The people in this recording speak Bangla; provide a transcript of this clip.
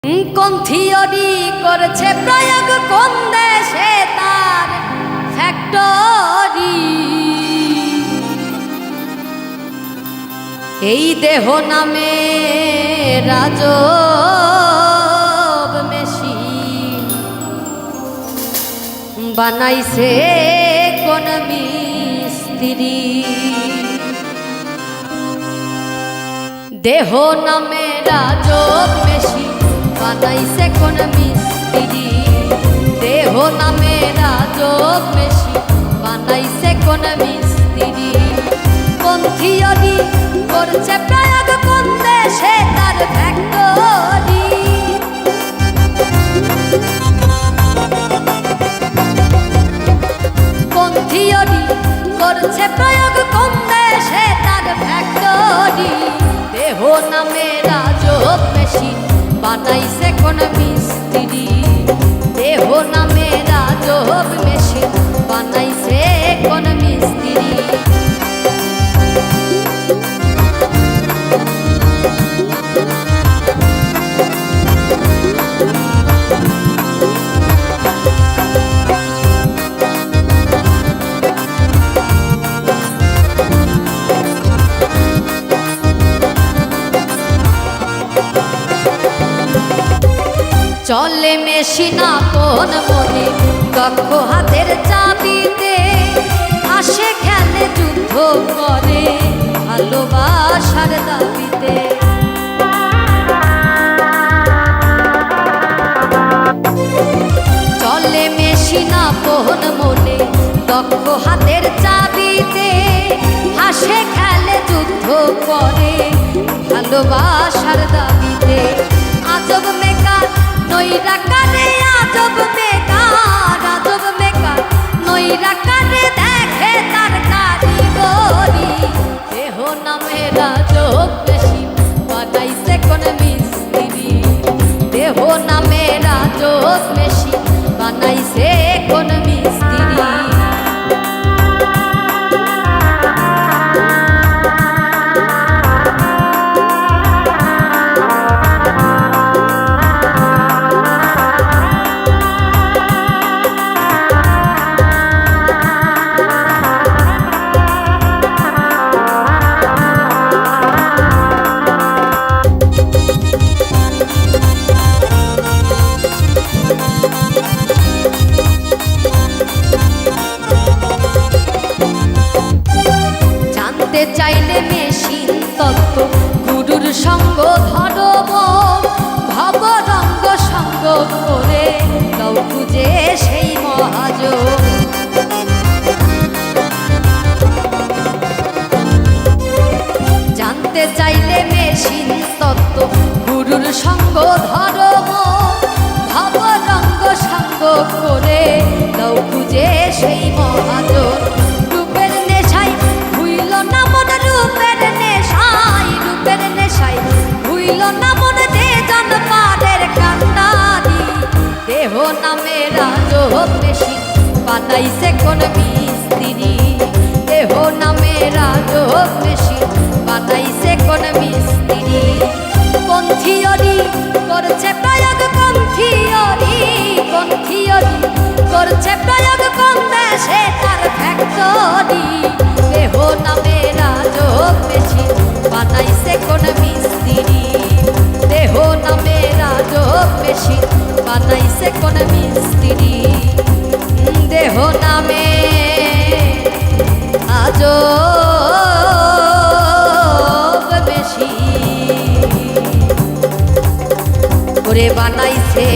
কোন থিওরি করছে প্রয়োগ কোন দেশে তার ফ্যাক্টরি। এই দেহ নামে রাজব মেশিন বানাইছে কোন মিস্ত্রি। দেহ নামে রাজব মেশিন বানাইছে কোন মিস্ত্রি। দেহ নামে রাজব মেশিন বানাইছে কোন মিস্ত্রি। কোন থিওরি করছে প্রয়োগ কোন দেশে তার ফ্যাক্টরি। কোন থিওরি করছে প্রয়োগ কোন দেশে তার ফ্যাক্টরি। দেহ নামে রাজব মেশিন বানাইছে কোন মিস্ত্রি। দেহ নামে রাজব মেশিন বানাইছে কোন মিস্ত্রি। চলে মেশিনা কোন মনে দক্ষ হাতের চাবিতে। আসে খেলে যুদ্ধ করে ভালোবাসার দাবিতে। চলে মেশিনা কোন মনে দক্ষ হাতের চাবিতে। আসে খেলে যুদ্ধ করে ভালোবাসার দাবিতে। আজব মেকার নইরা কারে আজব মেকার। আজব মেকার নইরা কারে দেখে তার কারিগরি। দেহ নামে রাজব মেশিন বানাইছে কোন মিস্ত্রি। দেহ নামে রাজব মেশিন বানাইছে কোন মিস্ত্রি। চাইলে মেশিন তত্ত্ব গুরুর সঙ্গ ধরব। ভব রঙ্গ সঙ্গ করে গাও খুঁজে সেই মহাজন। জানতে চাইলে মেশিন তত্ত্ব গুরুর সঙ্গ ধরব। ভব রঙ্গ সঙ্গ করে গাও খুঁজে সেই মহাজন। রূপের নেশায় ভুইল না মন রূপের নেশায়। রূপের নেশায় ভুইল না মন দে জান পারের কান্ডারি। দেহ নামে রাজব মেশিন বানাইছে কোন মিস্ত্রি। দেহ নামে রাজব মেশিন বানাইছে কোন মিস্ত্রি। কোন থিওরি করছে প্রয়োগ কোন থিওরি। কোন থিওরি করছে প্রয়োগ কোন দেশে তার ফ্যাক্টরি। দেহ নামে রাজব মেশিন বানাইছে কোন মিস্ত্রি। দেহ নামে রাজব মেশিন বানাইছে কোন মিস্ত্রি। দেহ নামে রাজব মেশিন করে বানাইছে